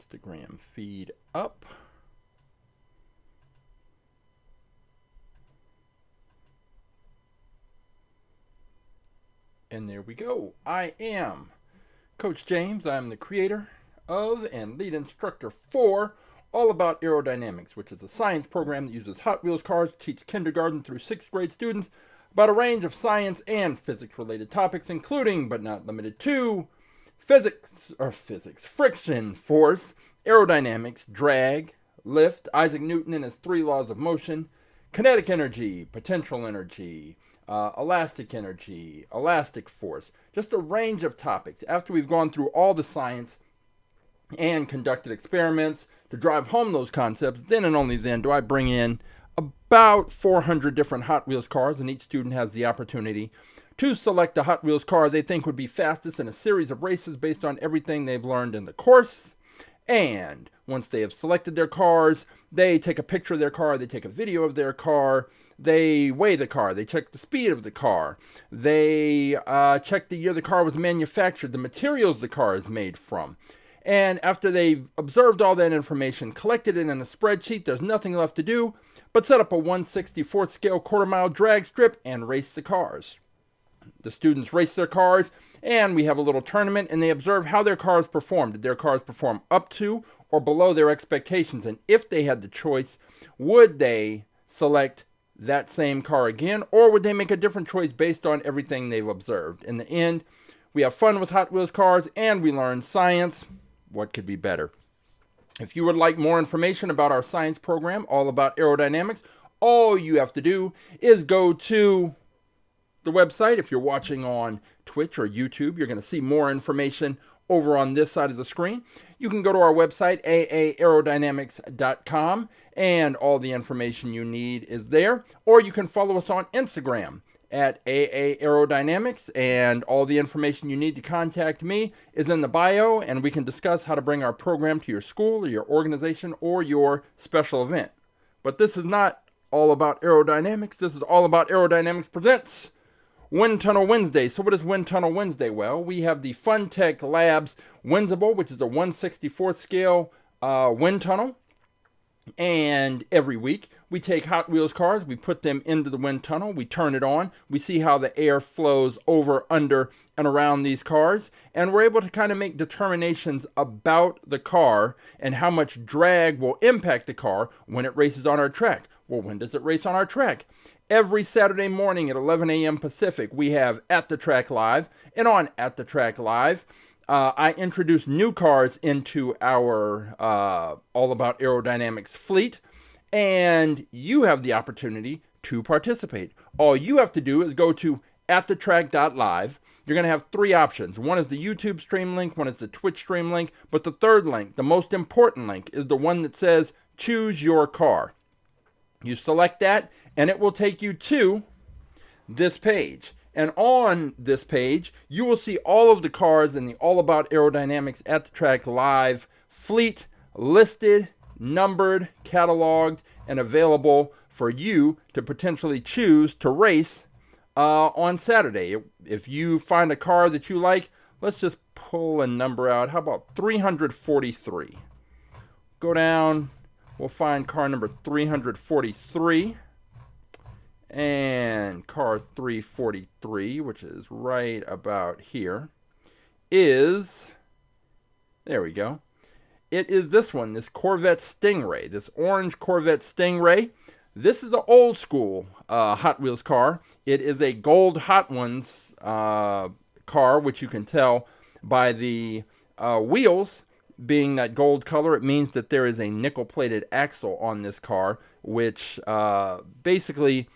Instagram feed up. And there we go. I am Coach James. I'm the creator of and lead instructor for All About Aerodynamics, which is a science program that uses Hot Wheels cars to teach kindergarten through 6th grade students about a range of science and physics-related topics, including, but not limited to, friction, force, aerodynamics, drag, lift, Isaac Newton and his 3 laws of motion, kinetic energy, potential energy, elastic energy, elastic force, just a range of topics. After we've gone through all the science and conducted experiments to drive home those concepts, then and only then do I bring in about 400 different Hot Wheels cars, and each student has the opportunity to select a Hot Wheels car they think would be fastest in a series of races based on everything they've learned in the course. And once they have selected their cars, they take a picture of their car, they take a video of their car, they weigh the car, they check the speed of the car, they check the year the car was manufactured, the materials the car is made from. And after they've observed all that information, collected it in a spreadsheet, there's nothing left to do but set up a 1/64th scale quarter-mile drag strip and race the cars. The students race their cars, and we have a little tournament, and they observe how their cars perform. Did their cars perform up to or below their expectations? And if they had the choice, would they select that same car again, or would they make a different choice based on everything they've observed? In the end, we have fun with Hot Wheels cars, and we learn science. What could be better? If you would like more information about our science program, All About Aerodynamics, all you have to do is go to the website. If you're watching on Twitch or YouTube, you're going to see more information over on this side of the screen. You can go to our website, aerodynamics.com, and all the information you need is there. Or you can follow us on Instagram at aerodynamics, and all the information you need to contact me is in the bio, and we can discuss how to bring our program to your school or your organization or your special event. But this is not all about aerodynamics. This is all about aerodynamics presents Wind Tunnel Wednesday. So what is Wind Tunnel Wednesday? Well, we have the FunTech Labs Windsible, which is a 1/64th scale wind tunnel. And every week, we take Hot Wheels cars, we put them into the wind tunnel, we turn it on, we see how the air flows over, under, and around these cars, and we're able to kind of make determinations about the car and how much drag will impact the car when it races on our track. Well, when does it race on our track? Every Saturday morning at 11 a.m. Pacific, we have AtTheTrack.live, and on AtTheTrack.live, I introduce new cars into our All About Aerodynamics fleet, and you have the opportunity to participate. All you have to do is go to AtTheTrack.live. You're going to have 3 options. One is the YouTube stream link, one is the Twitch stream link, but the third link, the most important link, is the one that says choose your car. You select that, and it will take you to this page. And on this page, you will see all of the cars in the All About Aerodynamics AtTheTrack.live fleet listed, numbered, cataloged, and available for you to potentially choose to race on Saturday. If you find a car that you like, let's just pull a number out. How about 343? Go down, we'll find car number 343. And car 343, which is right about here, is, there we go. It is this one, this Corvette Stingray, this orange Corvette Stingray. This is an old school Hot Wheels car. It is a gold Hot Ones car, which you can tell by the wheels being that gold color. It means that there is a nickel-plated axle on this car, which basically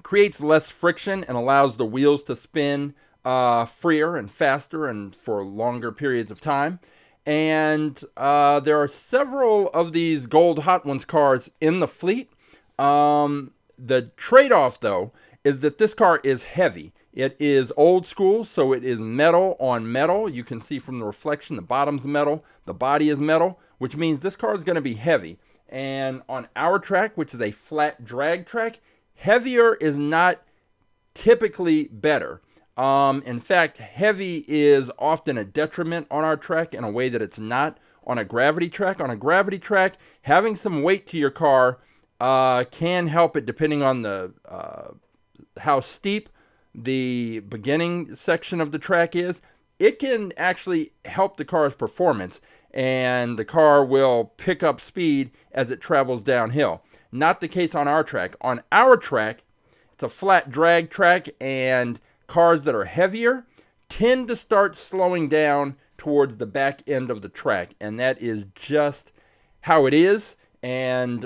creates less friction and allows the wheels to spin freer and faster and for longer periods of time. And there are several of these gold Hot Ones cars in the fleet. The trade-off, though, is that this car is heavy. It is old school, so it is metal on metal. You can see from the reflection, the bottom's metal, the body is metal, which means this car is going to be heavy. And on our track, which is a flat drag track, heavier is not typically better. In fact, heavy is often a detriment on our track in a way that it's not on a gravity track. On a gravity track, having some weight to your car can help it, depending on the how steep the beginning section of the track is. It can actually help the car's performance, and the car will pick up speed as it travels downhill. Not the case on our track. On our track, it's a flat drag track, and cars that are heavier tend to start slowing down towards the back end of the track, and that is just how it is. And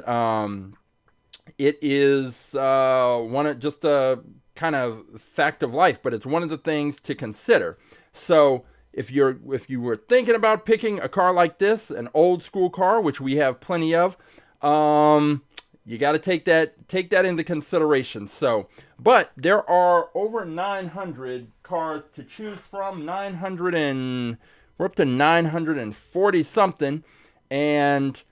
it is just a kind of fact of life, but it's one of the things to consider. So if you were thinking about picking a car like this, an old school car, which we have plenty of, you got to take that into consideration. So, but there are over 900 cars to choose from. We're up to 940 something, and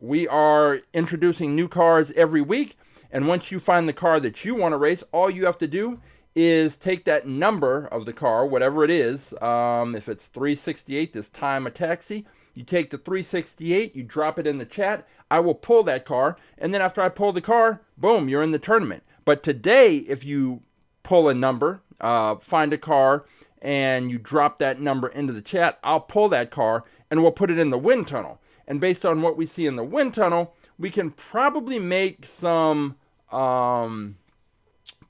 we are introducing new cars every week. And once you find the car that you want to race, all you have to do is take that number of the car, whatever it is. If it's 368, this time a taxi, you take the 368, you drop it in the chat. I will pull that car, and then after I pull the car, boom, you're in the tournament. But today, if you pull a number, find a car, and you drop that number into the chat, I'll pull that car, and we'll put it in the wind tunnel. And based on what we see in the wind tunnel, we can probably make some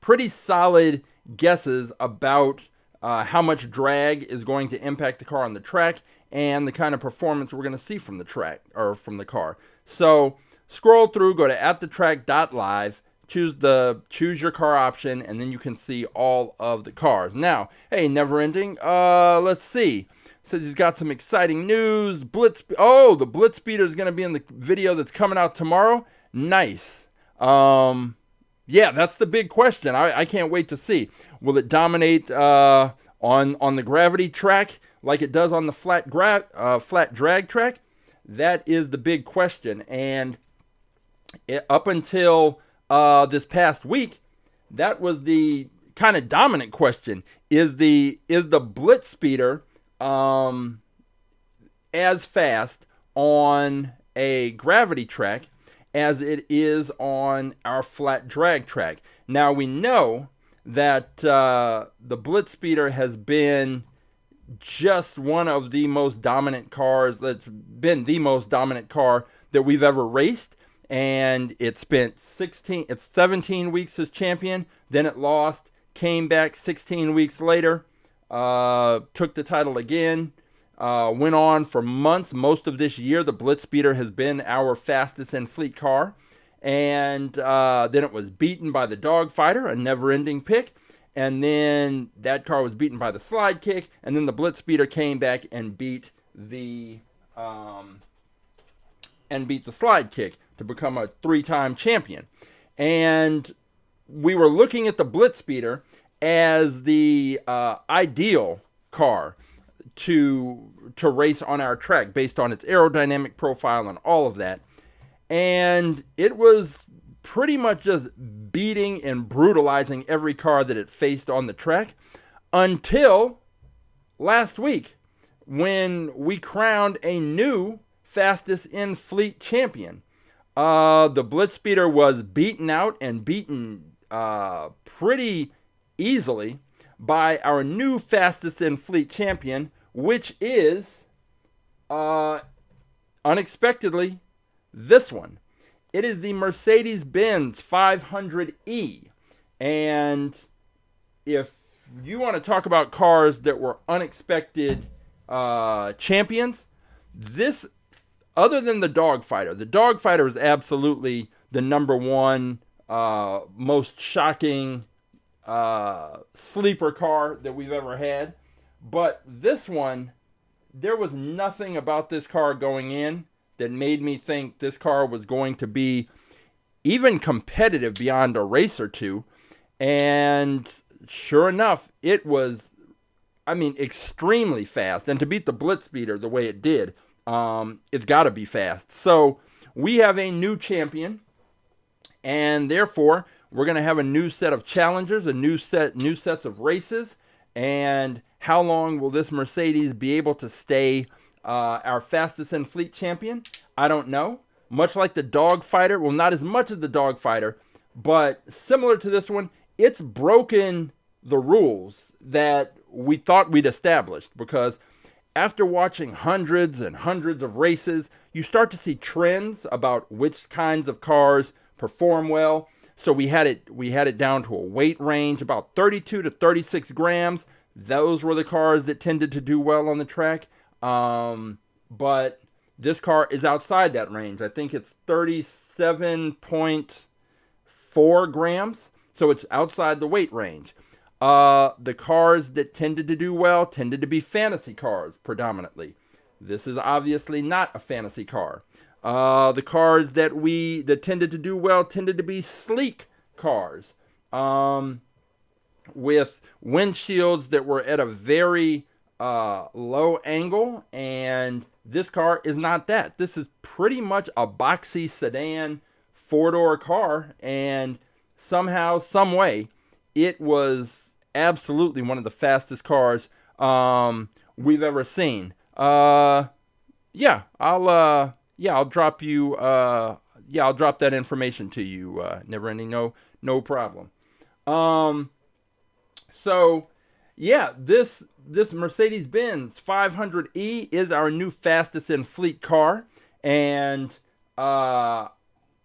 pretty solid guesses about how much drag is going to impact the car on the track and the kind of performance we're going to see from the track or from the car. So scroll through, go to AtTheTrack.live, choose your car option, and then you can see all of the cars. Now, hey, never ending. Let's see. Says he's got some exciting news. The Blitz Speeder is going to be in the video that's coming out tomorrow. Nice. Yeah, that's the big question. I can't wait to see. Will it dominate on the gravity track like it does on the flat drag track? That is the big question. And up until this past week, that was the kind of dominant question. Is the Blitz Speeder as fast on a gravity track as it is on our flat drag track? Now we know that the Blitz Speeder has been just one of the most dominant cars. That's been the most dominant car that we've ever raced, and it spent 17 weeks as champion. Then it lost, came back 16 weeks later, took the title again. Went on for months. Most of this year, the Blitz Speeder has been our fastest in fleet car. And then it was beaten by the Dogfighter, a never-ending pick. And then that car was beaten by the Slide Kick. And then the Blitz Speeder came back and beat the Slide Kick to become a 3-time champion. And we were looking at the Blitz Speeder as the ideal car to race on our track based on its aerodynamic profile and all of that. And it was pretty much just beating and brutalizing every car that it faced on the track until last week when we crowned a new fastest in fleet champion. The Blitz Speeder was beaten out and beaten pretty easily by our new fastest in fleet champion, which is unexpectedly this one. It is the Mercedes-Benz 500e. And if you want to talk about cars that were unexpected champions, this, other than the Dogfighter is absolutely the number one most shocking sleeper car that we've ever had. But this one, there was nothing about this car going in that made me think this car was going to be even competitive beyond a race or two. And sure enough, it was, extremely fast. And to beat the Blitz Speeder the way it did, it's got to be fast. So we have a new champion, and therefore we're going to have a new set of challengers, new sets of races. And how long will this Mercedes be able to stay our fastest in fleet champion? I don't know. Much like the Dogfighter, well, not as much as the Dogfighter, but similar to this one, it's broken the rules that we thought we'd established, because after watching hundreds and hundreds of races, you start to see trends about which kinds of cars perform well. So we had it down to a weight range about 32 to 36 grams. Those were the cars that tended to do well on the track. But this car is outside that range. I think it's 37.4 grams. So it's outside the weight range. The cars that tended to do well tended to be fantasy cars predominantly. This is obviously not a fantasy car. The cars that tended to do well tended to be sleek cars, with windshields that were at a very low angle, and this car is not that. This is pretty much a boxy sedan four-door car, and somehow, some way, it was absolutely one of the fastest cars we've ever seen. I'll drop that information to you. Never ending, no problem. This Mercedes-Benz 500E is our new fastest in fleet car, and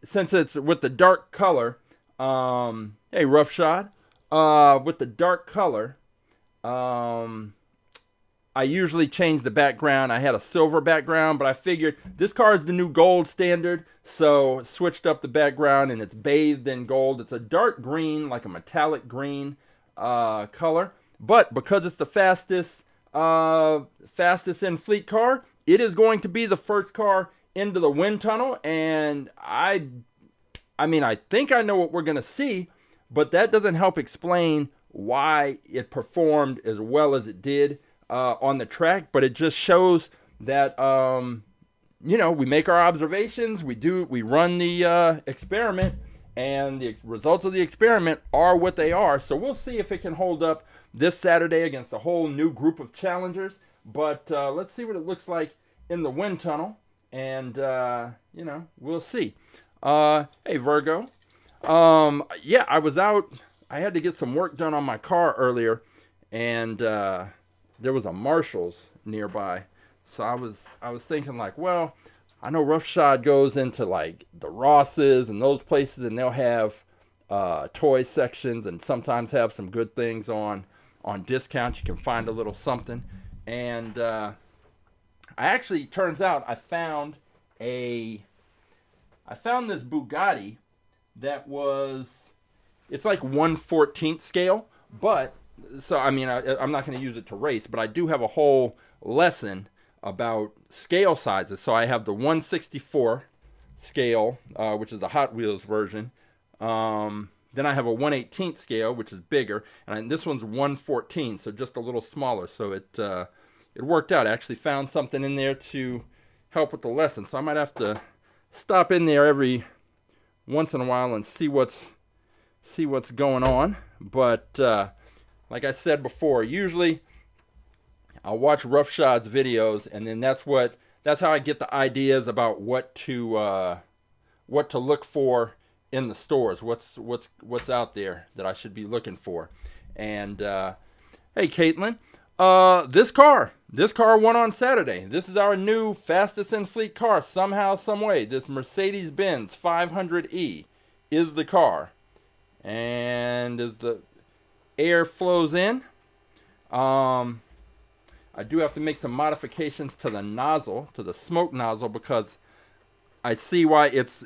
since it's with the dark color, hey Roughshod, with the dark color, I usually change the background. I had a silver background, but I figured this car is the new gold standard, so switched up the background, and it's bathed in gold. It's a dark green, like a metallic green color, but because it's the fastest in fleet car, it is going to be the first car into the wind tunnel, and I think I know what we're going to see, but that doesn't help explain why it performed as well as it did on the track. But it just shows that we make our observations, we run the experiment, and the results of the experiment are what they are. So we'll see if it can hold up this Saturday against a whole new group of challengers. But let's see what it looks like in the wind tunnel, and we'll see. Hey Virgo, I was out. I had to get some work done on my car earlier, and there was a Marshall's nearby. So I was thinking, like, well, I know Roughshod goes into like the Rosses and those places, and they'll have toy sections and sometimes have some good things on discount. You can find a little something. And turns out I found this Bugatti that it's like 1/14 scale, but so I'm not going to use it to race, but I do have a whole lesson about scale sizes. So I have the 1/64 scale, which is the Hot Wheels version. Then I have a 1/18 scale, which is bigger, and this one's 1/14, so just a little smaller. So it worked out. I actually found something in there to help with the lesson, so I might have to stop in there every once in a while and see what's going on. But like I said before, usually I'll watch Roughshod's videos, and then that's how I get the ideas about what to look for in the stores. What's out there that I should be looking for. And hey Caitlin, this car won on Saturday. This is our new fastest in fleet car. Somehow, some way, this Mercedes-Benz 500E is the car. And as the air flows in, I do have to make some modifications to the nozzle, to the smoke nozzle, because I see why it's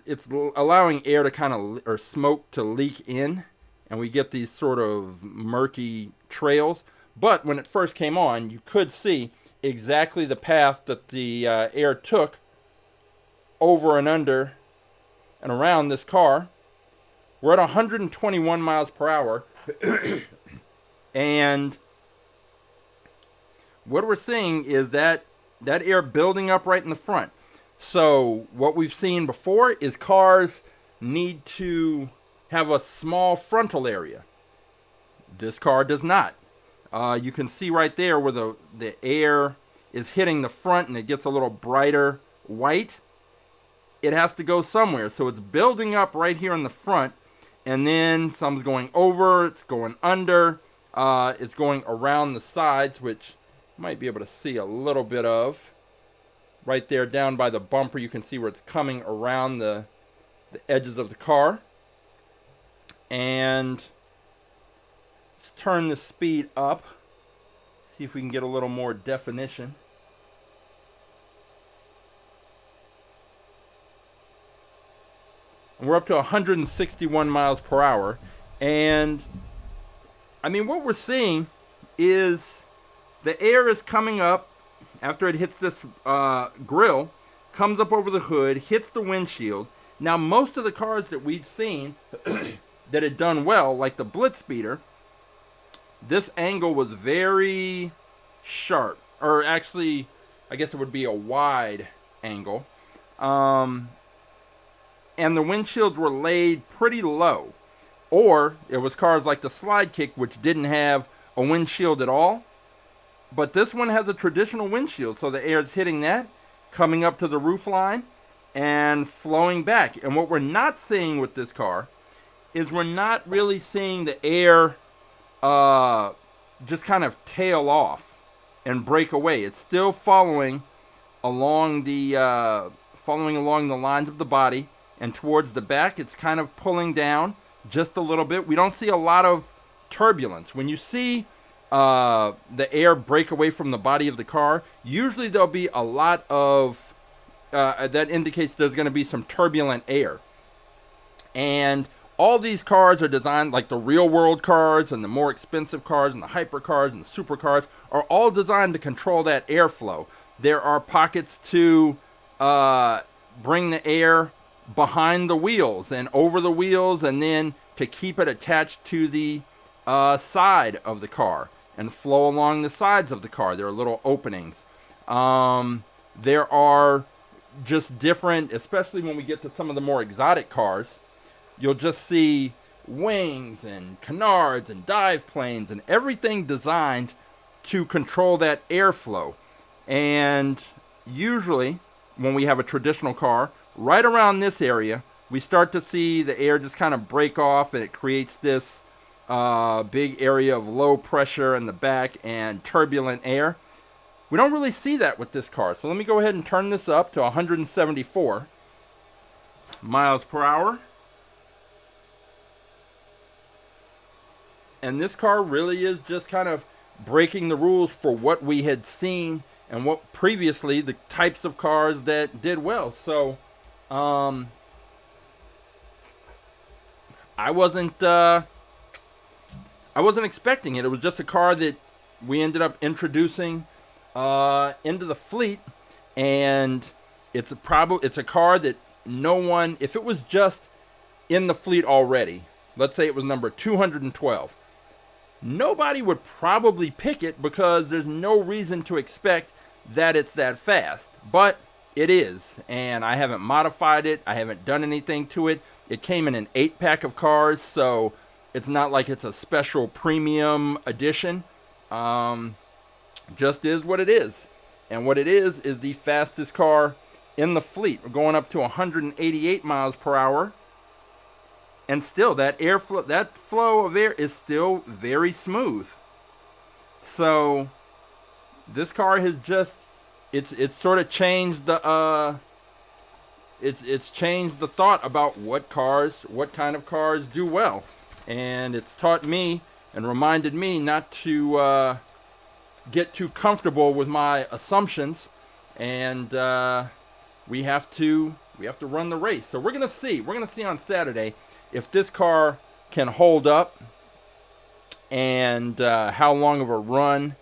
allowing air to or smoke to leak in, and we get these sort of murky trails. But when it first came on, you could see exactly the path that the air took over and under and around this car. We're at 121 miles per hour, and what we're seeing is that air building up right in the front. So what we've seen before is cars need to have a small frontal area. This car does not. You can see right there where the air is hitting the front and it gets a little brighter white, it has to go somewhere. So it's building up right here in the front, and then some's going over, it's going under, it's going around the sides, which you might be able to see a little bit of. Right there down by the bumper, you can see where it's coming around the edges of the car. And let's turn the speed up, see if we can get a little more definition. And we're up to 161 miles per hour. And I mean, what we're seeing is the air is coming up after it hits this grill, comes up over the hood, hits the windshield. Now, most of the cars that we've seen that had done well, like the Blitzspeeder, this angle was very sharp. Or actually, I guess it would be a wide angle. And the windshields were laid pretty low. Or it was cars like the Slide Kick, which didn't have a windshield at all. But this one has a traditional windshield, so the air is hitting that, coming up to the roof line, and flowing back. And what we're not seeing with this car is we're not really seeing the air just kind of tail off and break away. It's still following along the lines of the body, and towards the back, it's kind of pulling down just a little bit. We don't see a lot of turbulence. When you see the air break away from the body of the car, usually there'll be a lot of that indicates there's going to be some turbulent air. And all these cars are designed, like the real world cars and the more expensive cars and the hypercars and the supercars, are all designed to control that airflow. There are pockets to bring the air behind the wheels and over the wheels, and then to keep it attached to the side of the car and flow along the sides of the car. There are little openings. There are just different, especially when we get to some of the more exotic cars, you'll just see wings and canards and dive planes and everything designed to control that airflow. And usually when we have a traditional car, right around this area, we start to see the air just kind of break off, and it creates this big area of low pressure in the back and turbulent air. We don't really see that with this car. So let me go ahead and turn this up to 174 miles per hour. And this car really is just kind of breaking the rules for what we had seen and what previously the types of cars that did well. So I wasn't expecting it. It was just a car that we ended up introducing into the fleet, and it's a car that no one, if it was just in the fleet already, let's say it was number 212, nobody would probably pick it because there's no reason to expect that it's that fast. But it is, and I haven't modified it. I haven't done anything to it. It came in an 8-pack of cars, so it's not like it's a special premium edition. Just is what it is. And what it is the fastest car in the fleet. We're going up to 188 miles per hour. And still, that flow of air is still very smooth. So this car has just, it's sort of changed the it's changed the thought about what kind of cars do well. And it's taught me and reminded me not to get too comfortable with my assumptions, and we have to run the race. So we're gonna see on Saturday if this car can hold up, and how long of a run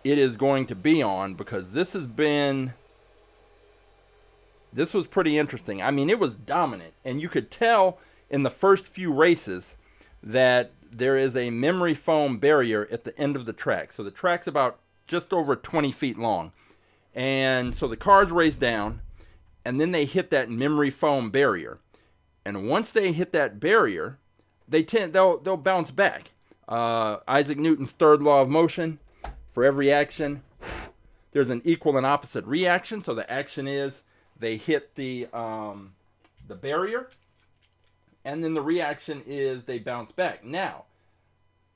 it is going to be on, because this was pretty interesting. I mean, it was dominant, and you could tell in the first few races that there is a memory foam barrier at the end of the track. So the track's about just over 20 feet long. And so the cars race down, and then they hit that memory foam barrier. And once they hit that barrier, they'll bounce back. Isaac Newton's third law of motion: for every action, there's an equal and opposite reaction. So the action is they hit the barrier, and then the reaction is they bounce back. Now,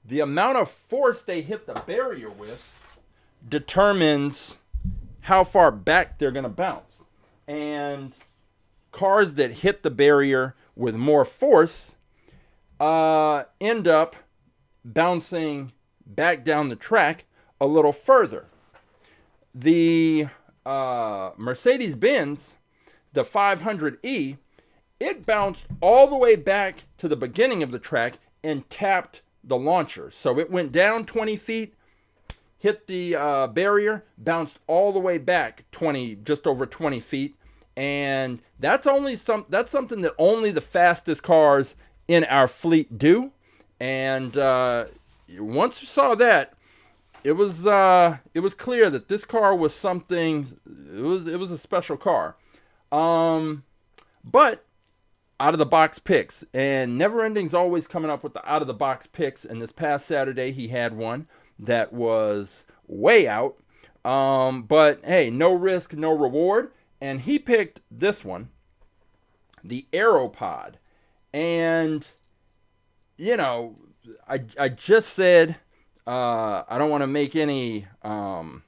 the amount of force they hit the barrier with determines how far back they're going to bounce. And cars that hit the barrier with more force end up bouncing back down the track a little further. The Mercedes-Benz, the 500E, it bounced all the way back to the beginning of the track and tapped the launcher. So it went down 20 feet, hit the barrier, bounced all the way back just over 20 feet. And that's something that only the fastest cars in our fleet do. And once you saw that, it was clear that this car was something. It was a special car. But out of the box picks, and Never Ending's always coming up with the out of the box picks. And this past Saturday, he had one that was way out. But hey, no risk, no reward. And he picked this one, the Aero Pod. And, you know, I just said, I don't want to make any, I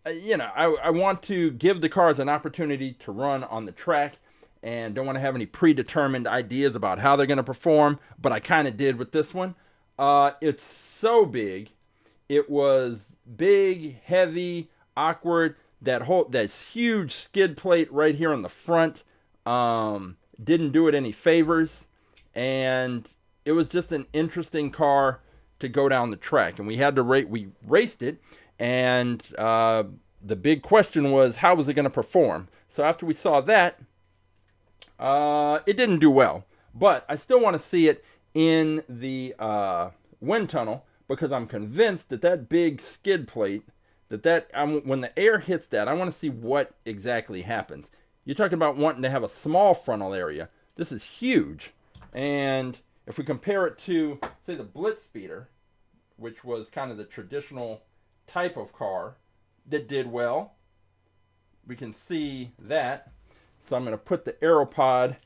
want to give the cars an opportunity to run on the track, and don't want to have any predetermined ideas about how they're going to perform, but I kind of did with this one. It's so big. It was big, heavy, awkward. That huge skid plate right here on the front didn't do it any favors, and it was just an interesting car to go down the track. And we raced it, and the big question was, how was it going to perform? So after we saw that, it didn't do well, but I still want to see it in the wind tunnel, because I'm convinced that big skid plate, when the air hits that, I want to see what exactly happens. You're talking about wanting to have a small frontal area. This is huge. And if we compare it to, say, the Blitz Speeder, which was kind of the traditional type of car that did well, we can see that. So I'm going to put the Aero Pod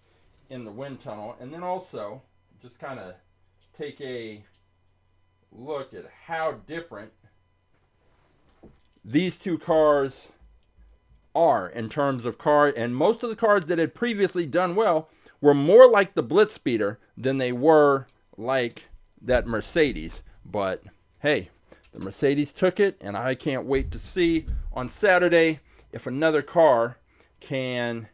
in the wind tunnel, and then also just kind of take a look at how different these two cars are in terms of car. And most of the cars that had previously done well were more like the Blitz Speeder than they were like that Mercedes. But hey, the Mercedes took it, and I can't wait to see on Saturday if another car can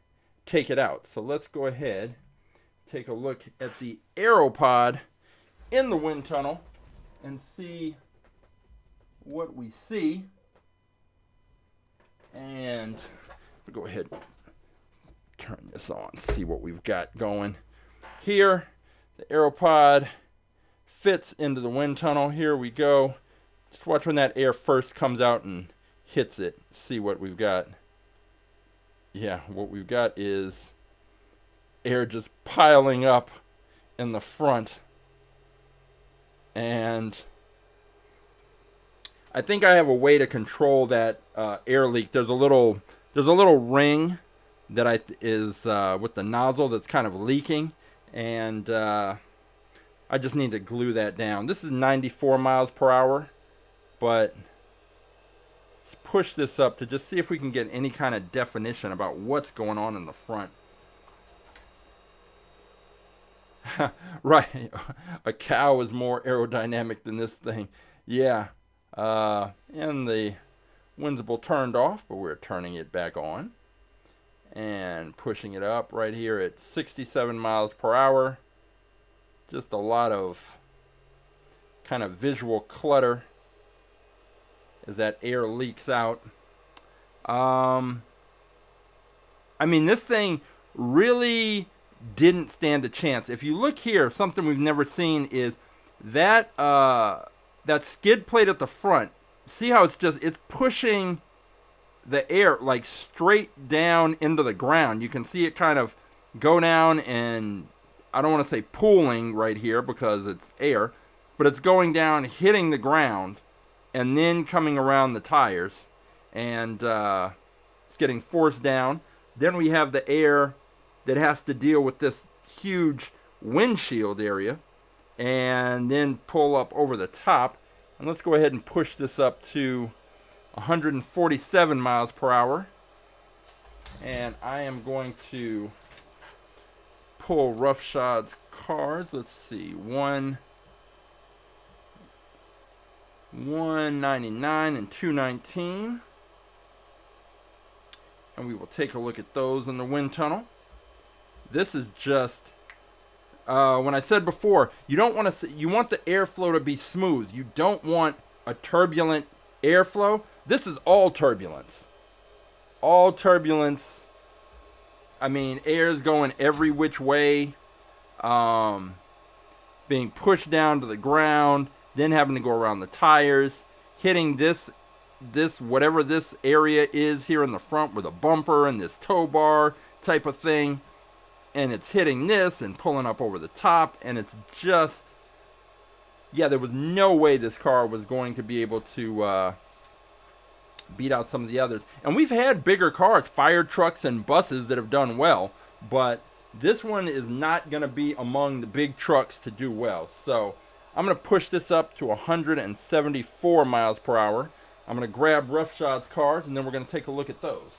take it out. So let's go ahead, take a look at the Aero Pod in the wind tunnel and see what we see. And we'll go ahead and turn this on, see what we've got going. Here, the Aero Pod fits into the wind tunnel. Here we go. Just watch when that air first comes out and hits it. See what we've got. Yeah, what we've got is air just piling up in the front. And I think I have a way to control that air leak. There's a little ring that is with the nozzle that's kind of leaking, and I just need to glue that down. This is 94 miles per hour, but let's push this up to just see if we can get any kind of definition about what's going on in the front. Right, a cow is more aerodynamic than this thing. Yeah. And the Windsible turned off, but we're turning it back on and pushing it up right here at 67 miles per hour. Just a lot of kind of visual clutter as that air leaks out. I mean, this thing really didn't stand a chance. If you look here, something we've never seen is that that skid plate at the front. See how it's pushing the air like straight down into the ground. You can see it kind of go down, and I don't want to say pooling right here because it's air, but it's going down, hitting the ground, and then coming around the tires. and it's getting forced down. Then we have the air that has to deal with this huge windshield area and then pull up over the top. And let's go ahead and push this up to 147 miles per hour. And I am going to pull roughshod's cars. Let's see, 199 and 219. And we will take a look at those in the wind tunnel. This is just, when I said before, you don't want to, you want the airflow to be smooth. You don't want a turbulent airflow. This is all turbulence. All turbulence. I mean, air is going every which way, being pushed down to the ground, then having to go around the tires, hitting this whatever this area is here in the front with a bumper and this tow bar type of thing, and it's hitting this and pulling up over the top, and it's just, yeah, there was no way this car was going to be able to beat out some of the others. And we've had bigger cars, fire trucks and buses, that have done well, but this one is not going to be among the big trucks to do well. So I'm going to push this up to 174 miles per hour. I'm going to grab roughshod's cars, and then we're going to take a look at those.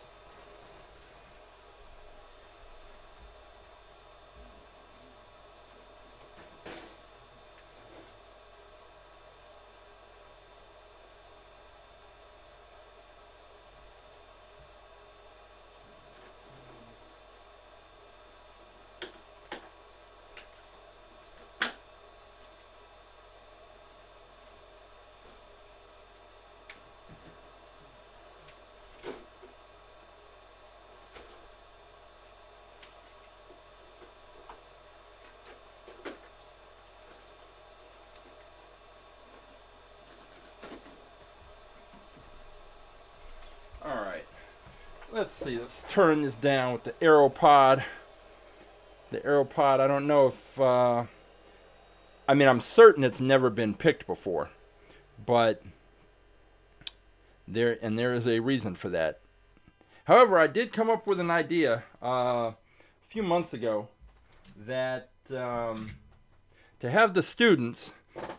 Let's see, let's turn this down with the Aero Pod. The Aero Pod, I don't know if, I mean, I'm certain it's never been picked before, but there is a reason for that. However, I did come up with an idea a few months ago that to have the students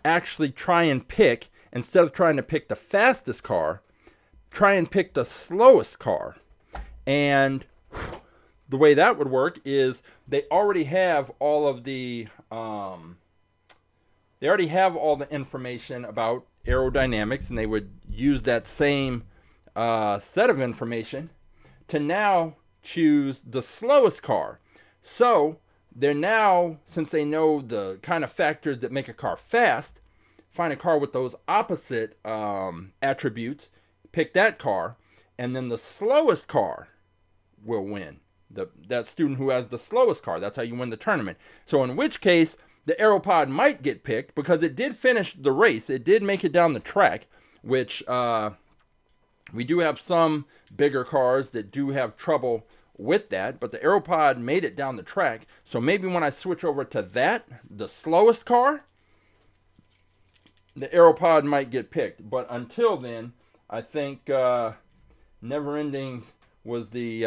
actually try and pick, instead of trying to pick the fastest car, try and pick the slowest car. And the way that would work is they already have all of the information about aerodynamics, and they would use that same set of information to now choose the slowest car. So they're now, since they know the kind of factors that make a car fast, find a car with those opposite attributes, pick that car, and then the slowest car will win. That student who has the slowest car, that's how you win the tournament. So in which case, the Aero Pod might get picked because it did finish the race. It did make it down the track, which we do have some bigger cars that do have trouble with that, but the Aero Pod made it down the track. So maybe when I switch over to that, the slowest car, the Aero Pod might get picked. But until then, I think Never Ending was the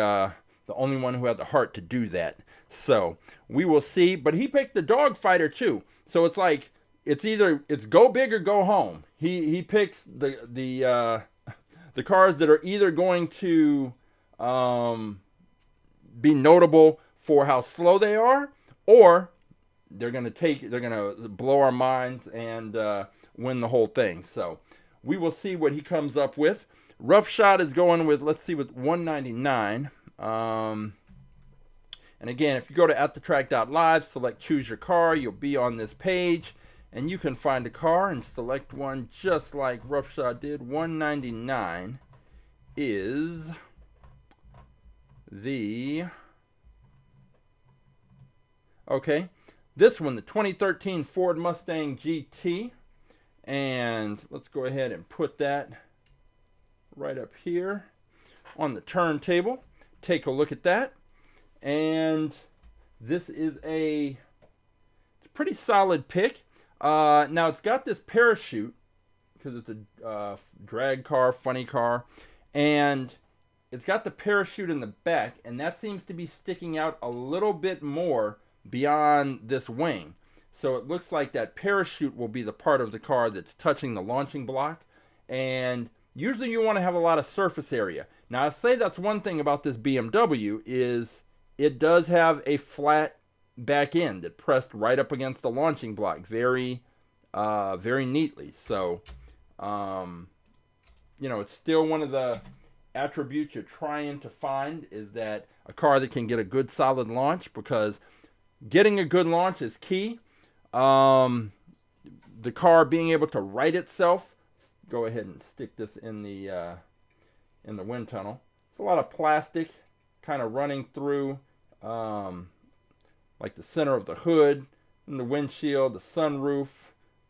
only one who had the heart to do that. So we will see. But he picked the dogfighter too. So it's like it's go big or go home. He picks the cars that are either going to be notable for how slow they are, or they're gonna blow our minds and win the whole thing. So we will see what he comes up with. Roughshod is going with, let's see, with 199. And again, if you go to AtTheTrack.live, select choose your car, you'll be on this page, and you can find a car and select one just like Roughshod did. 199 is this one, the 2013 Ford Mustang GT. And let's go ahead and put that right up here on the turntable. Take a look at that. And this is it's a pretty solid pick. Now it's got this parachute because it's a drag car, funny car. And it's got the parachute in the back, and that seems to be sticking out a little bit more beyond this wing. So it looks like that parachute will be the part of the car that's touching the launching block. And usually you want to have a lot of surface area. Now I say that's one thing about this BMW is it does have a flat back end that pressed right up against the launching block very neatly. So it's still one of the attributes you're trying to find, is that a car that can get a good solid launch, because getting a good launch is key. The car being able to right itself. Go ahead and stick this in the wind tunnel. It's a lot of plastic kind of running through like the center of the hood, and the windshield, the sunroof,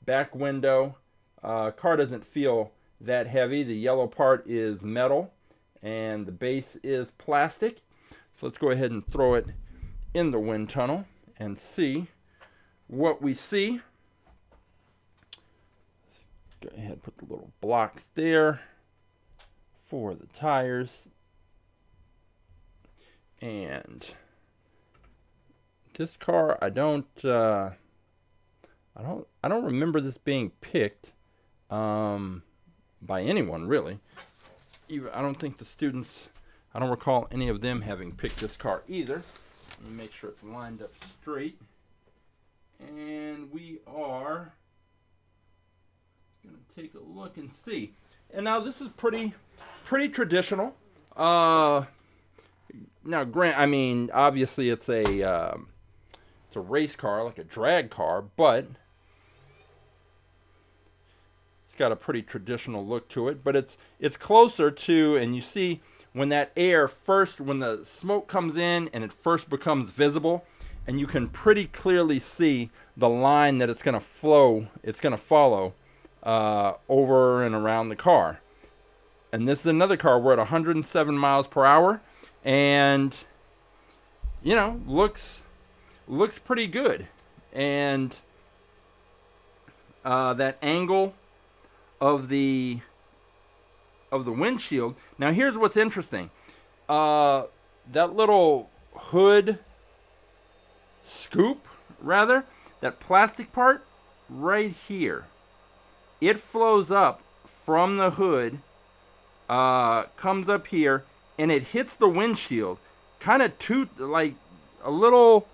back window. Car doesn't feel that heavy. The yellow part is metal and the base is plastic. So let's go ahead and throw it in the wind tunnel and see what we see. Go ahead, put the little blocks there for the tires. And this car, I don't remember this being picked by anyone really. I don't think the students, I don't recall any of them having picked this car either. Let me make sure it's lined up straight. And we are going to take a look and see. And now this is pretty traditional. Now, obviously it's a race car, like a drag car, but it's got a pretty traditional look to it. But it's closer to, and you see when that air first, when the smoke comes in and it first becomes visible, and you can pretty clearly see the line that it's going to follow over and around the car. And this is another car. We're at 107 miles per hour, and looks pretty good. And that angle of the windshield. Now here's what's interesting. That little hood scoop, rather, that plastic part right here, it flows up from the hood, comes up here, and it hits the windshield kind of like a little,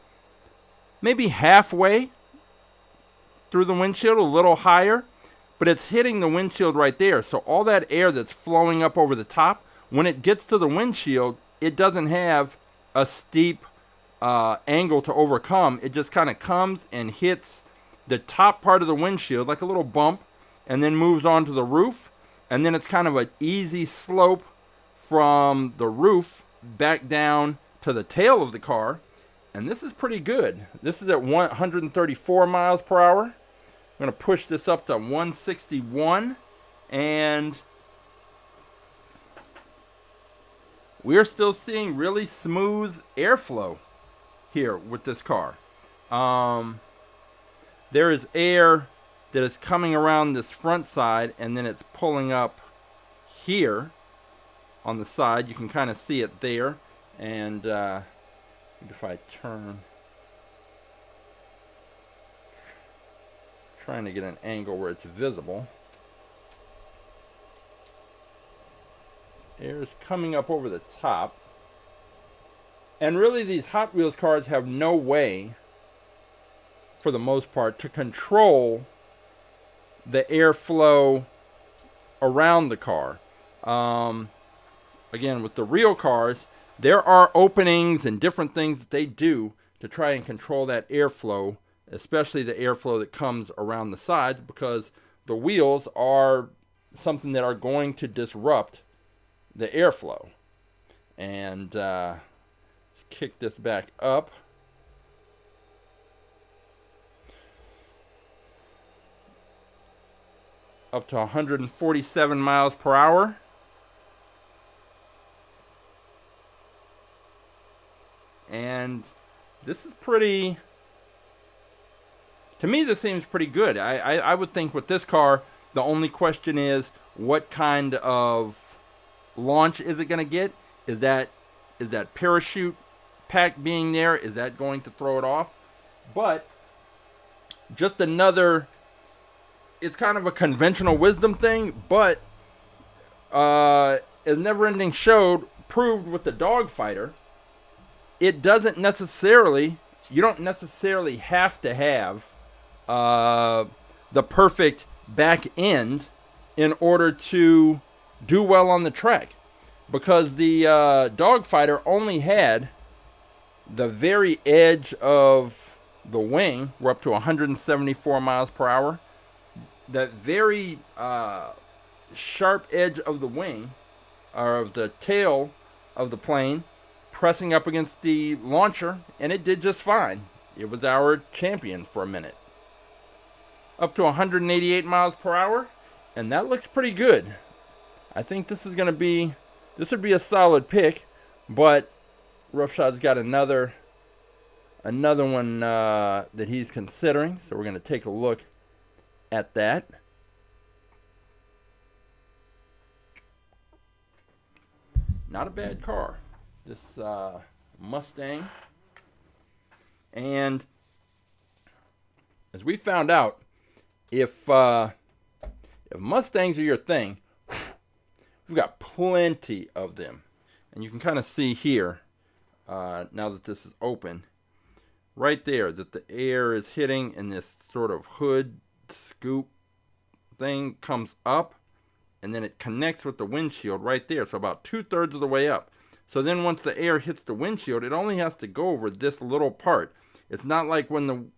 maybe halfway through the windshield, a little higher, but it's hitting the windshield right there. So all that air that's flowing up over the top, when it gets to the windshield, it doesn't have a steep angle to overcome. It just kind of comes and hits the top part of the windshield like a little bump, and then moves on to the roof, and then it's kind of an easy slope from the roof back down to the tail of the car. And this is pretty good. This is at 134 miles per hour. I'm going to push this up to 161, and we're still seeing really smooth airflow here with this car. There is air that is coming around this front side, and then it's pulling up here on the side. You can kind of see it there. And if I turn, trying to get an angle where it's visible. Air is coming up over the top. And really these Hot Wheels cars have no way, for the most part, to control the airflow around the car. Again, with the real cars, there are openings and different things that they do to try and control that airflow, especially the airflow that comes around the sides, because the wheels are something that are going to disrupt the airflow. And let's kick this back up. Up to 147 miles per hour. And this is pretty, to me this seems pretty good. I would think with this car, the only question is what kind of launch is it going to get? Is that parachute pack being there, is that going to throw it off? But just another, it's kind of a conventional wisdom thing, but as Never Ending showed, proved with the Dogfighter, it doesn't necessarily, you don't necessarily have to have the perfect back end in order to do well on the track, because the Dogfighter only had the very edge of the wing. We're up to 174 miles per hour. That very sharp edge of the wing, or of the tail of the plane, pressing up against the launcher, and it did just fine. It was our champion for a minute. Up to 188 miles per hour, and that looks pretty good. I think this is going to be, this would be a solid pick, but Roughshod's got another one that he's considering, so we're going to take a look at that. Not a bad car, this Mustang. And as we found out, if Mustangs are your thing, we've got plenty of them. And you can kind of see here, now that this is open, right there, that the air is hitting and this sort of hood scoop thing comes up, and then it connects with the windshield right there. So about 2/3 of the way up. So then once the air hits the windshield, it only has to go over this little part. It's not like when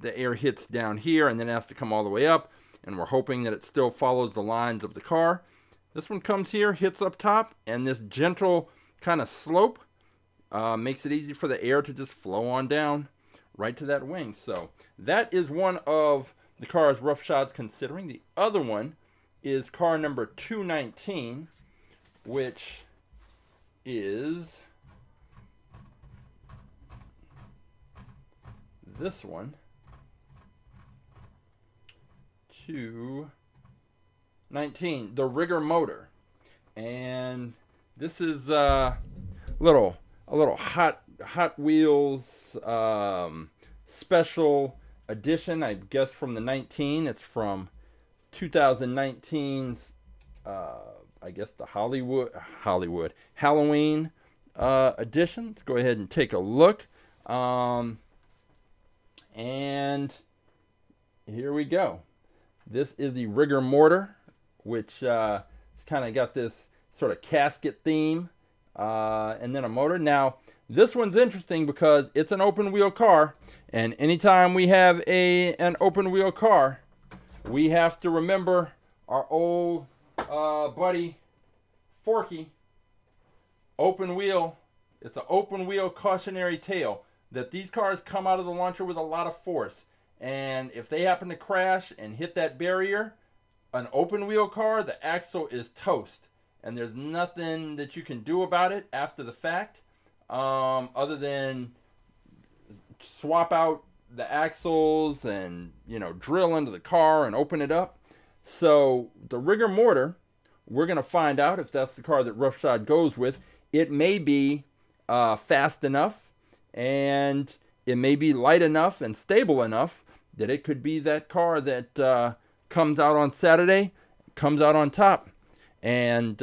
the air hits down here and then it has to come all the way up, and we're hoping that it still follows the lines of the car. This one comes here, hits up top, and this gentle kind of slope makes it easy for the air to just flow on down right to that wing. So that is one of the cars Roughshod's considering. The other one is car number 219, which is this one, 219, the Rigor Motor. And this is a little Hot Wheels special edition, I guess, from the 19. It's from 2019's I guess the Halloween edition. Let's go ahead and take a look. And here we go. This is the Rigor Motor, which kind of got this sort of casket theme, and then a motor. Now, this one's interesting because it's an open wheel car, and anytime we have an open wheel car, we have to remember our old buddy Forky. Open wheel. It's an open wheel cautionary tale that these cars come out of the launcher with a lot of force, and if they happen to crash and hit that barrier, an open wheel car, the axle is toast, and there's nothing that you can do about it after the fact, other than swap out the axles and, you know, drill into the car and open it up. So the Rigor Motor, we're going to find out if that's the car that Roughshod goes with. It may be fast enough, and it may be light enough and stable enough that it could be that car that comes out on Saturday, comes out on top. And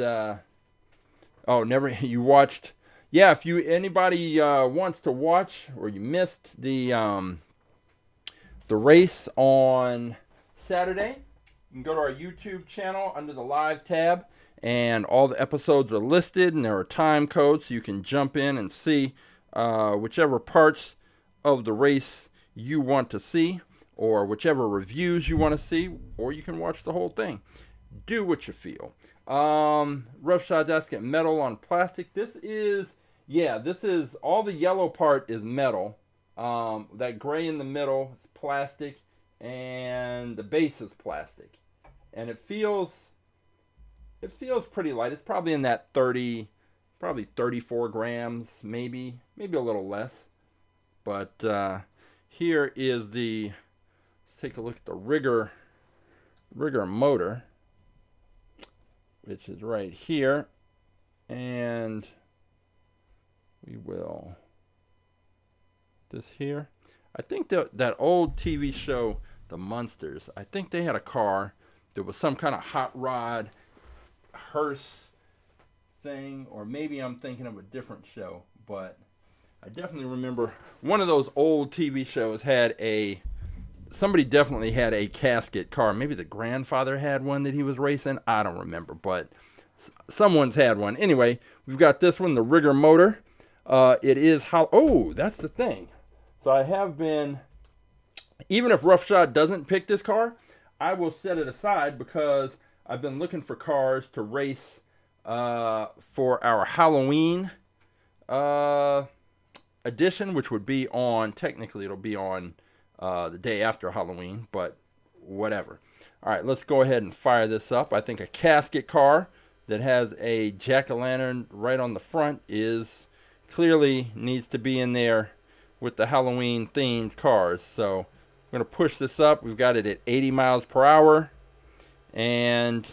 you watched, yeah, if anybody wants to watch, or you missed the race on Saturday, you can go to our YouTube channel under the live tab, and all the episodes are listed, and there are time codes, so you can jump in and see whichever parts of the race you want to see, or whichever reviews you want to see, or you can watch the whole thing. Do what you feel. Roughshod's asking metal on plastic. This is all the yellow part is metal. That gray in the middle is plastic, and the base is plastic. And it feels pretty light. It's probably in that 34 grams, maybe a little less. But here is let's take a look at the Rigor Motor, which is right here. And we will this here. I think that old TV show, The Munsters, I think they had a car that was some kind of hot rod hearse thing, or maybe I'm thinking of a different show, but I definitely remember one of those old TV shows had somebody definitely had a casket car. Maybe the grandfather had one that he was racing. I don't remember, but someone's had one. Anyway, we've got this one, the Rigor Motor. It is oh, that's the thing. So I have been, even if Roughshod doesn't pick this car, I will set it aside because I've been looking for cars to race for our Halloween edition, which would be on, technically it'll be on the day after Halloween, but whatever. All right, let's go ahead and fire this up. I think a casket car that has a jack-o'-lantern right on the front clearly needs to be in there with the Halloween themed cars. So I'm going to push this up. We've got it at 80 miles per hour. And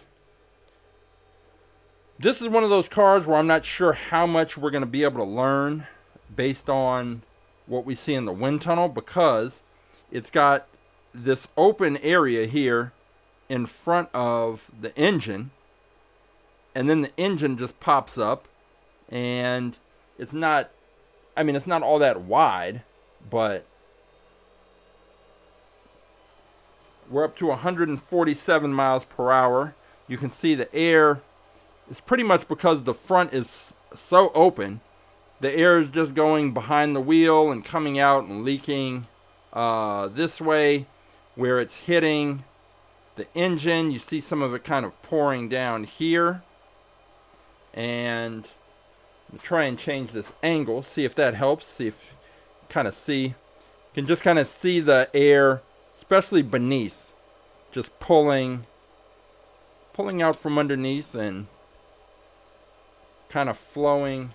this is one of those cars where I'm not sure how much we're going to be able to learn based on what we see in the wind tunnel, because it's got this open area here in front of the engine, and then the engine just pops up, and it's not all that wide, but we're up to 147 miles per hour. You can see the air is pretty much, because the front is so open, the air is just going behind the wheel and coming out and leaking this way where it's hitting the engine. You see some of it kind of pouring down here. And I'm try and change this angle, see if that helps. See if you can just kind of see the air, especially beneath, just pulling out from underneath and kind of flowing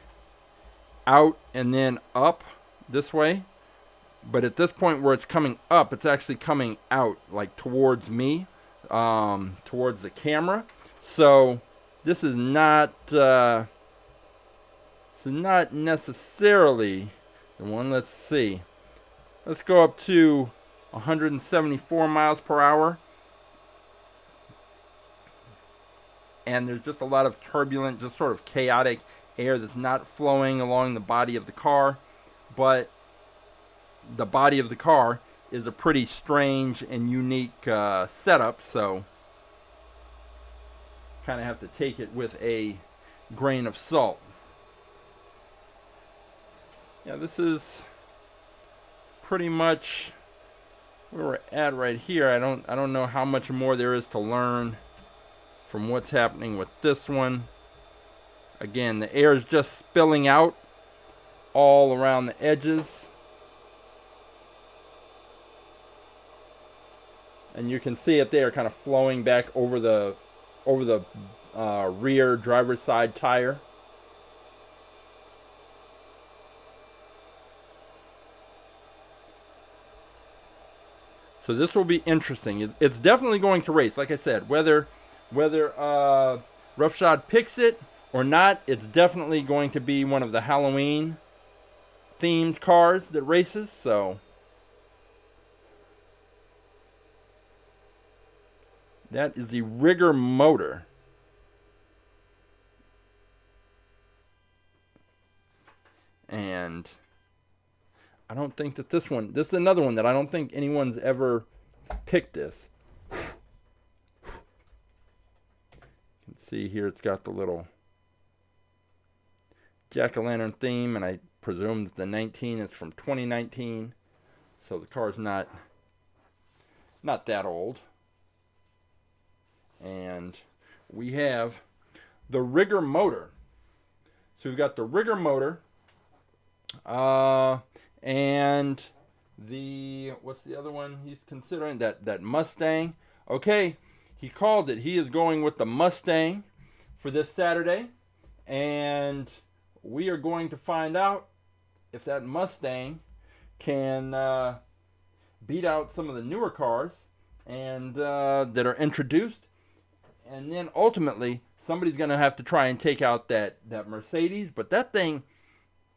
out and then up this way. But at this point where it's coming up, it's actually coming out like towards me, towards the camera. So this is not necessarily the one. Let's see. Let's go up to 174 miles per hour. And there's just a lot of turbulent, just sort of chaotic air that's not flowing along the body of the car. But the body of the car is a pretty strange and unique setup, so kind of have to take it with a grain of salt. Yeah, this is pretty much where we're at right here. I don't know how much more there is to learn from what's happening with this one. Again, the air is just spilling out all around the edges. And you can see it there kind of flowing back over the rear driver's side tire. So this will be interesting. It's definitely going to race. Like I said, whether Roughshod picks it or not, it's definitely going to be one of the Halloween themed cars that races. So that is the Rigor Motor. And I don't think that this is another one that I don't think anyone's ever picked this. You can see here it's got the little jack-o'-lantern theme, and I presume that the 19 is from 2019. So the car's not that old. And we have the Rigor Motor. So we've got the Rigor Motor. And what's the other one he's considering? That Mustang. Okay, he called it. He is going with the Mustang for this Saturday. And we are going to find out if that Mustang can beat out some of the newer cars and that are introduced. And then ultimately somebody's going to have to try and take out that Mercedes. But that thing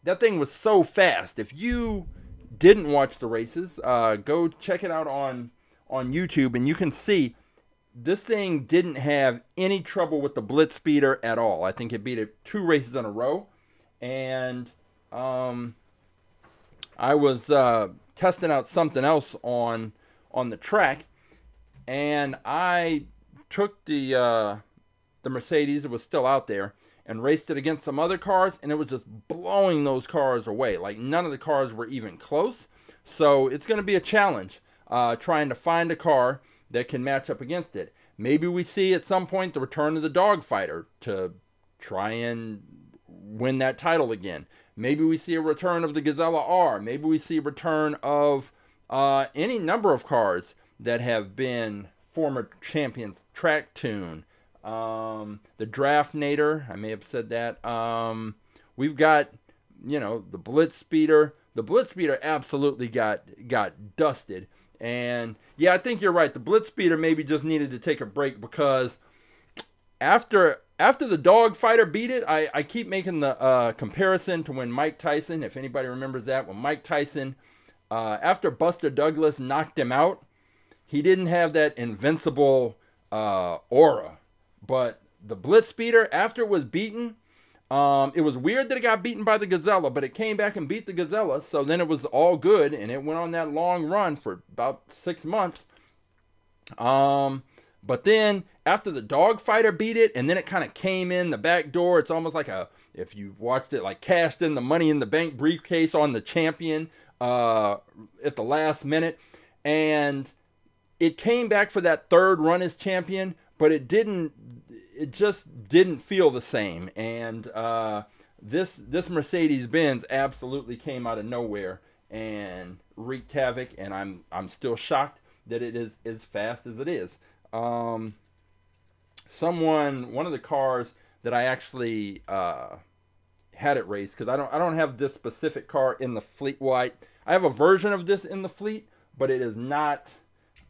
was so fast. If you didn't watch the races, go check it out on YouTube, and you can see this thing didn't have any trouble with the blitz speeder at all. I think it beat it 2 races in a row. And I was testing out something else on the track, and I took the Mercedes, it was still out there, and raced it against some other cars, and it was just blowing those cars away. Like, none of the cars were even close. So it's going to be a challenge trying to find a car that can match up against it. Maybe we see at some point the return of the dogfighter to try and win that title again. Maybe we see a return of the Gazella R. Maybe we see a return of any number of cars that have been former champions. Track Tune, the Draftnator, I may have said that. We've got, the Blitz Speeder. The Blitz Speeder absolutely got dusted. And yeah, I think you're right. The Blitz Speeder maybe just needed to take a break, because after the Dogfighter beat it, I keep making the comparison to when Mike Tyson, if anybody remembers that, when Mike Tyson, after Buster Douglas knocked him out, he didn't have that invincible aura. But the Blitz Speeder, after it was beaten, it was weird that it got beaten by the Gazella, but it came back and beat the Gazella, so then it was all good, and it went on that long run for about 6 months. But then, after the Dogfighter beat it, and then it kind of came in the back door, it's almost like if you watched it, like cashed in the Money in the Bank briefcase on the champion at the last minute, and it came back for that 3rd run as champion, but it just didn't feel the same. And this Mercedes-Benz absolutely came out of nowhere and wreaked havoc, and I'm still shocked that it is as fast as it is. One of the cars that I actually had it race, because I don't have this specific car in the fleet. Well, I have a version of this in the fleet, but it is not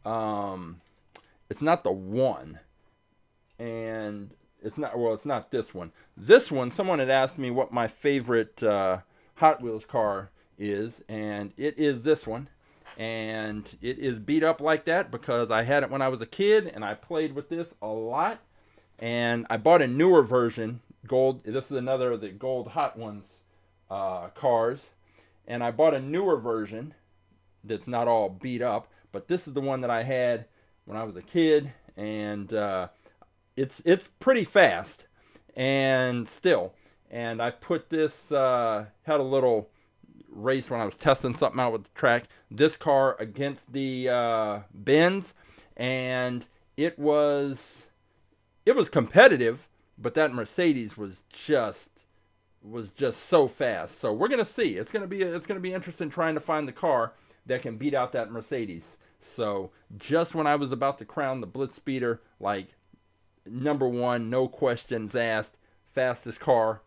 it's not the one. And it's not this one. This one, someone had asked me what my favorite Hot Wheels car is, and it is this one. And it is beat up like that because I had it when I was a kid, and I played with this a lot. And I bought a newer version, gold. This is another of the gold Hot Ones cars. And I bought a newer version that's not all beat up, but this is the one that I had when I was a kid, and it's pretty fast, and still. And I put this, had a little race when I was testing something out with the track, this car against the Benz, and it was competitive, but that Mercedes was just so fast. So we're gonna see. It's gonna be interesting trying to find the car that can beat out that Mercedes. So just when I was about to crown the Blitz Speeder, like, #1, no questions asked, fastest car,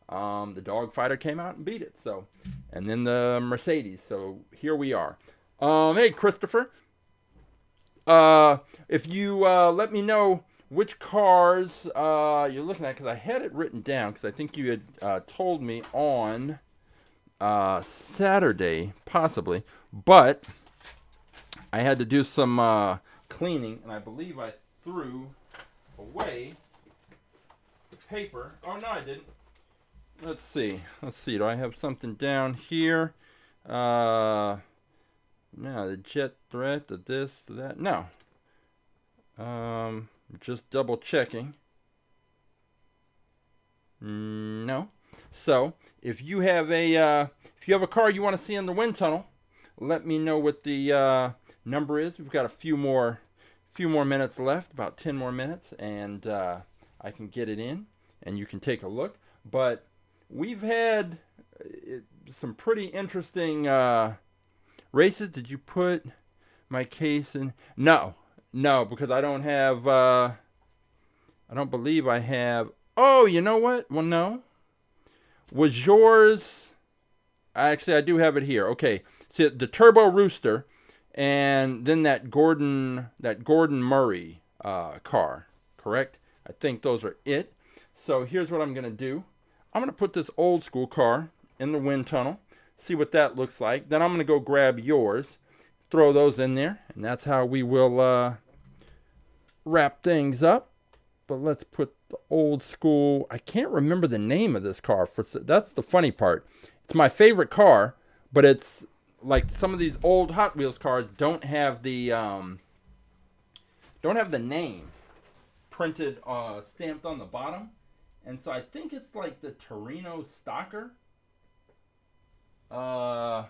the Dogfighter came out and beat it. So, and then the Mercedes. So here we are. Hey, Christopher. If you let me know which cars you're looking at, because I had it written down, because I think you had told me on Saturday, possibly, but I had to do some cleaning, and I believe I threw away the paper. Oh, no, I didn't. Let's see. Do I have something down here? No, the jet threat, the this, the that. No. Just double checking. No. So, if you have a car you want to see in the wind tunnel, let me know what the number is. We've got a few more minutes left, about 10 more minutes, and I can get it in, and you can take a look. But we've had some pretty interesting races. Did you put my case in? No, because I don't have, I don't believe I have. Oh, you know what? Well, no. Was yours, actually, I do have it here. Okay, so the Turbo Rooster, and then that Gordon Murray car, correct? I think those are it. So here's what I'm going to do. I'm going to put this old school car in the wind tunnel, see what that looks like. Then I'm going to go grab yours, throw those in there, and that's how we will wrap things up. But let's put the old school, I can't remember the name of this car. That's the funny part. It's my favorite car, but it's like some of these old Hot Wheels cars don't have the name printed, stamped on the bottom. And so I think it's like the Torino Stocker. I'm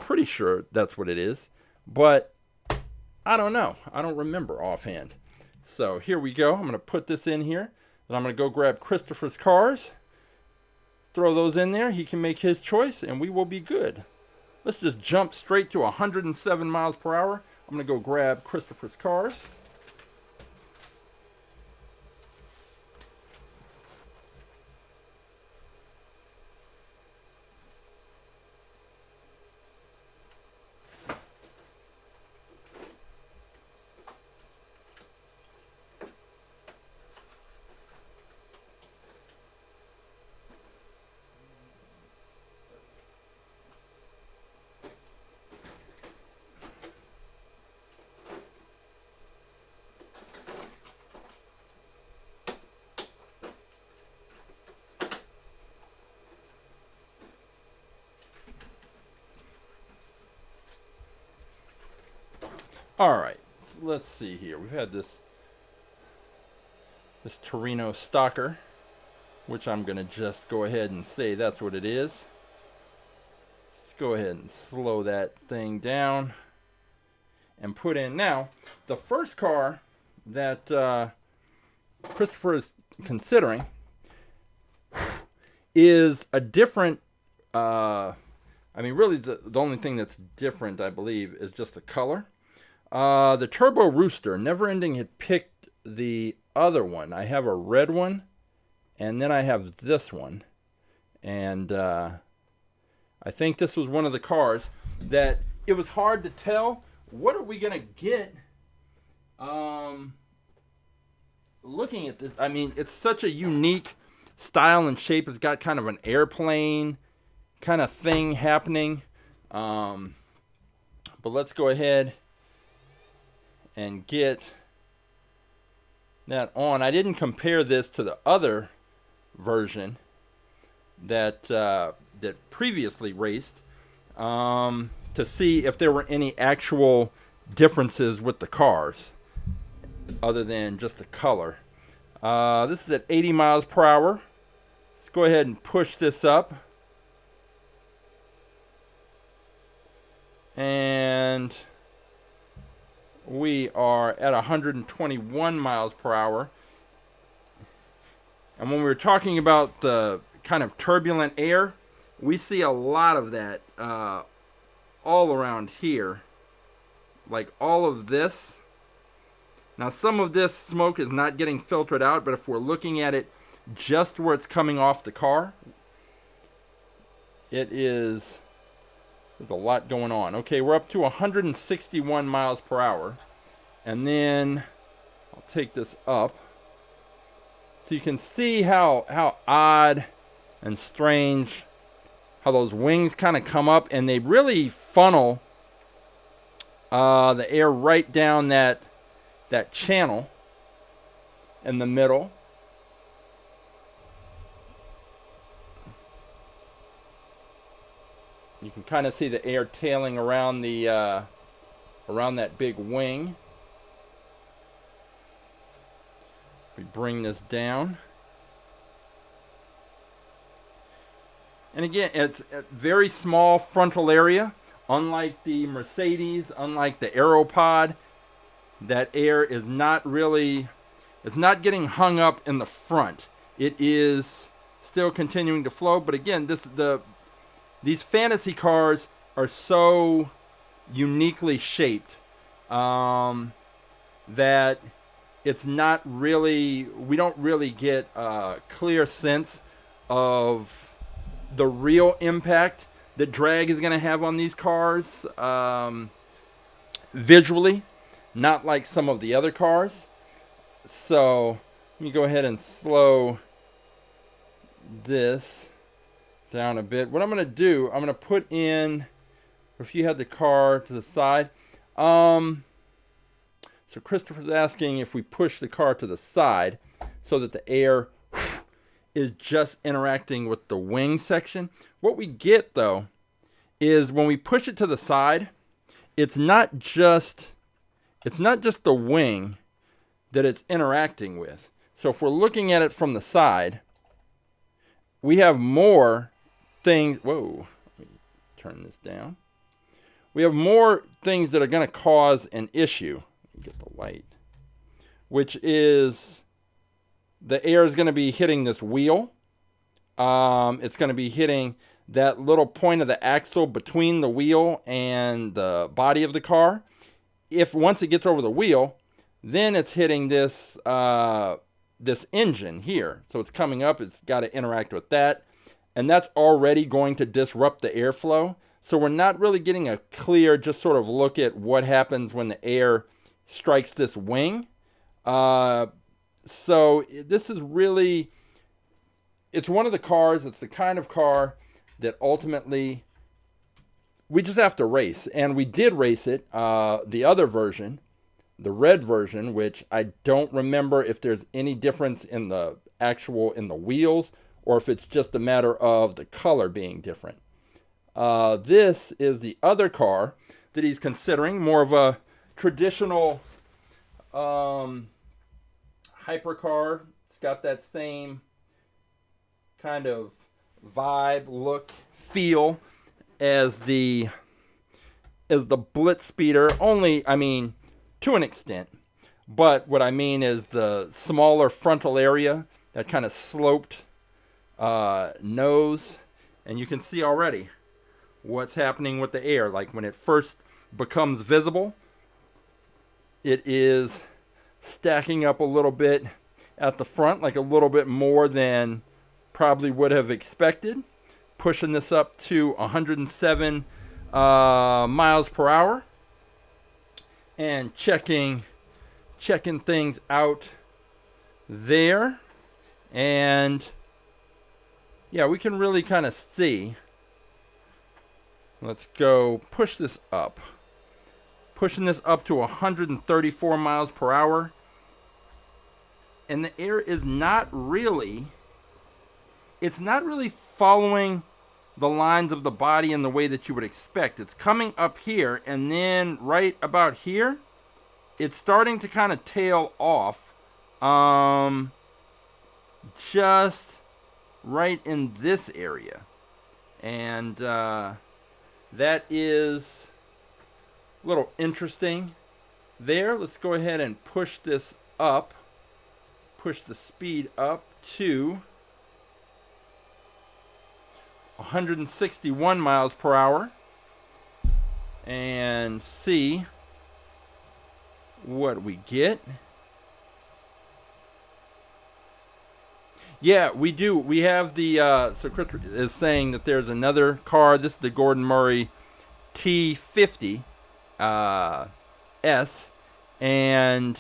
pretty sure that's what it is, but I don't know. I don't remember offhand. So here we go. I'm going to put this in here. Then I'm going to go grab Christopher's cars. Throw those in there. He can make his choice, and we will be good. Let's just jump straight to 107 miles per hour. I'm going to go grab Christopher's cars. All right, let's see here. We've had this Torino Stocker, which I'm going to just go ahead and say that's what it is. Let's go ahead and slow that thing down and put in. Now, the first car that Christopher is considering is a different, I mean, really the only thing that's different, I believe, is just the color. The Turbo Rooster, Never Ending had picked the other one. I have a red one, and then I have this one. And I think this was one of the cars that it was hard to tell, what are we going to get looking at this. I mean, it's such a unique style and shape. It's got kind of an airplane kind of thing happening. But let's go ahead and get that on. I didn't compare this to the other version that that previously raced to see if there were any actual differences with the cars other than just the color. This is at 80 miles per hour. Let's go ahead and push this up. And we are at 121 miles per hour. And when we were talking about the kind of turbulent air, we see a lot of that all around here. Like all of this. Now some of this smoke is not getting filtered out, but if we're looking at it just where it's coming off the car, there's a lot going on. Okay, we're up to 161 miles per hour. And then I'll take this up. So you can see how odd and strange how those wings kind of come up, and they really funnel the air right down that channel in the middle. You can kind of see the air tailing around the around that big wing. We bring this down. And again, it's a very small frontal area. Unlike the Mercedes, unlike the Aero Pod, that air is not really, it's not getting hung up in the front. It is still continuing to flow. But again, these fantasy cars are so uniquely shaped that it's not really, we don't really get a clear sense of the real impact that drag is going to have on these cars visually, not like some of the other cars. So Let me go ahead and slow this down a bit. What I'm going to do, I'm going to put in, if you had the car to the side. So Christopher's asking if we push the car to the side so that the air is just interacting with the wing section. What we get though is when we push it to the side, it's not just the wing that it's interacting with. So if we're looking at it from the side, we have more things. Whoa, let me turn this down. We have more things that are going to cause an issue. Let me get the light. Which is the air is going to be hitting this wheel. It's going to be hitting that little point of the axle between the wheel and the body of the car. If once it gets over the wheel, then it's hitting this this engine here. So it's coming up, it's got to interact with that. And that's already going to disrupt the airflow. So we're not really getting a clear, just sort of look at what happens when the air strikes this wing. So this is really, it's one of the cars, it's the kind of car that ultimately we just have to race. And we did race it, the other version, the red version, which I don't remember if there's any difference in the wheels or if it's just a matter of the color being different. This is the other car that he's considering, more of a traditional hypercar. It's got that same kind of vibe, look, feel as the Blitz Speeder. Only, I mean, to an extent. But what I mean is the smaller frontal area, that kind of sloped nose. And you can see already what's happening with the air. Like when it first becomes visible, it is stacking up a little bit at the front, like a little bit more than probably would have expected. Pushing this up to 107 miles per hour. And checking things out there. And yeah, we can really kind of see. Let's go push this up. Pushing this up to 134 miles per hour. And the air is not really, it's not really following the lines of the body in the way that you would expect. It's coming up here, and then right about here, it's starting to kind of tail off. Just right in this area. And that is a little interesting there. Let's go ahead and push this up. Push the speed up to 161 miles per hour and see what we get. Yeah, we do. We have the, so Chris is saying that there's another car. This is the Gordon Murray T50 S. And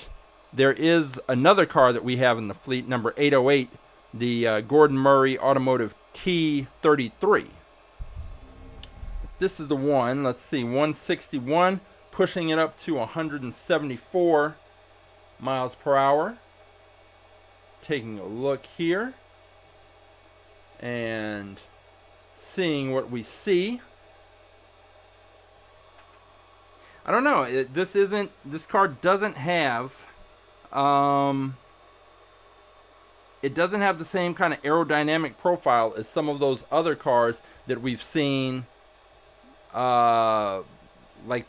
there is another car that we have in the fleet, number 808, the Gordon Murray Automotive T33. This is the one, let's see, 161, pushing it up to 174 miles per hour. Taking a look here and seeing what we see. I don't know, this car doesn't have it doesn't have the same kind of aerodynamic profile as some of those other cars that we've seen, like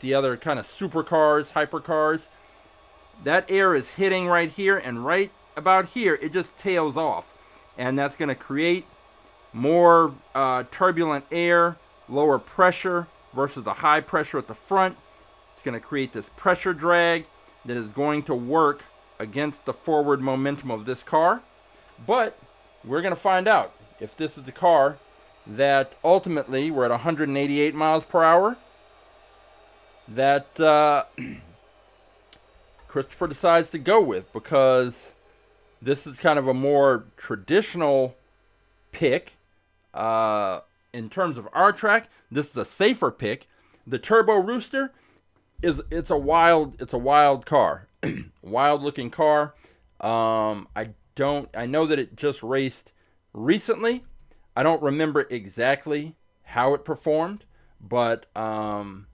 the other kind of supercars, hypercars. That air is hitting right here, and right about here, it just tails off. And that's going to create more turbulent air, lower pressure versus the high pressure at the front. It's going to create this pressure drag that is going to work against the forward momentum of this car. But we're going to find out if this is the car that ultimately, we're at 188 miles per hour, that Christopher decides to go with, because This is kind of a more traditional pick. In terms of our track, this is a safer pick. The Turbo Rooster it's a wild car. Wild looking car. I know that it just raced recently. I don't remember exactly how it performed, but that's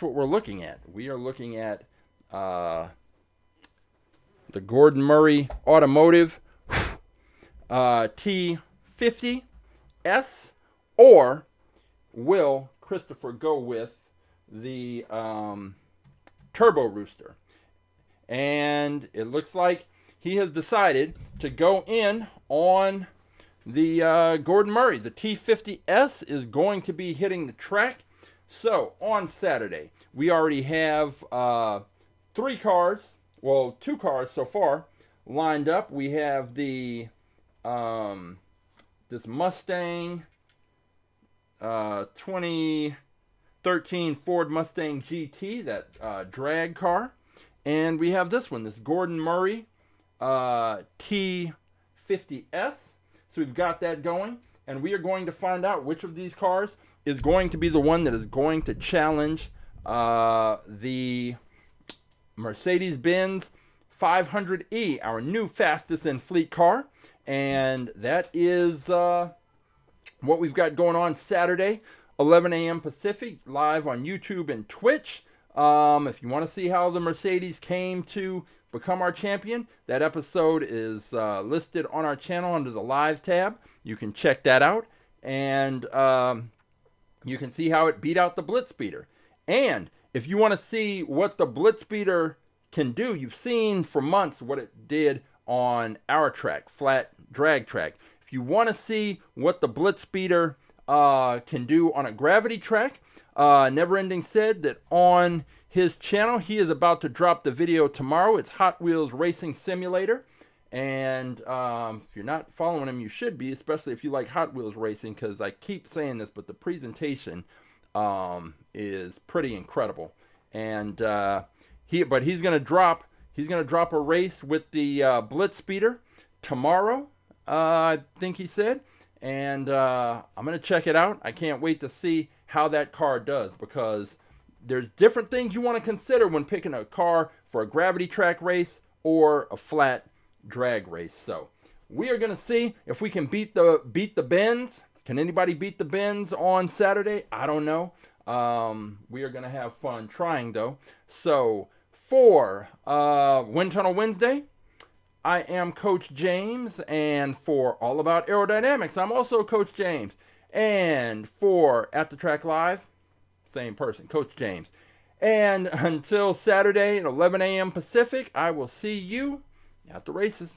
what we're looking at. We are looking at the Gordon Murray Automotive T50S, or will Christopher go with the Turbo Rooster? And it looks like he has decided to go in on the Gordon Murray. The T50S is going to be hitting the track. So on Saturday, we already have 2 cars so far lined up. We have the this Mustang 2013 Ford Mustang GT, that drag car. And we have this one, this Gordon Murray T50S. So we've got that going. And we are going to find out which of these cars is going to be the one that is going to challenge the Mercedes-Benz 500E, our new fastest in fleet car. And that is what we've got going on Saturday, 11 a.m. Pacific, live on YouTube and Twitch. If you want to see how the Mercedes came to become our champion, that episode is listed on our channel under the Live tab. You can check that out. And you can see how it beat out the Blitzbeater. And if you want to see what the Blitzbeater can do, you've seen for months what it did on our track, flat drag track. If you want to see what the Blitzbeater can do on a gravity track, Neverending said that on his channel he is about to drop the video tomorrow. It's Hot Wheels Racing Simulator. And if you're not following him, you should be, especially if you like Hot Wheels racing, because I keep saying this, but the presentation is pretty incredible. And he's gonna drop a race with the Blitzbeater tomorrow, I think he said. And I'm gonna check it out. I can't wait to see how that car does, because there's different things you want to consider when picking a car for a gravity track race or a flat drag race. So we are going to see if we can beat the Benz. Can anybody beat the Benz on Saturday? I don't know. We are going to have fun trying, though. So for Wind Tunnel Wednesday, I am Coach James, and for All About Aerodynamics, I'm also Coach James. And for AtTheTrack.live, same person, Coach James. And until Saturday at 11 a.m. Pacific, I will see you at the races.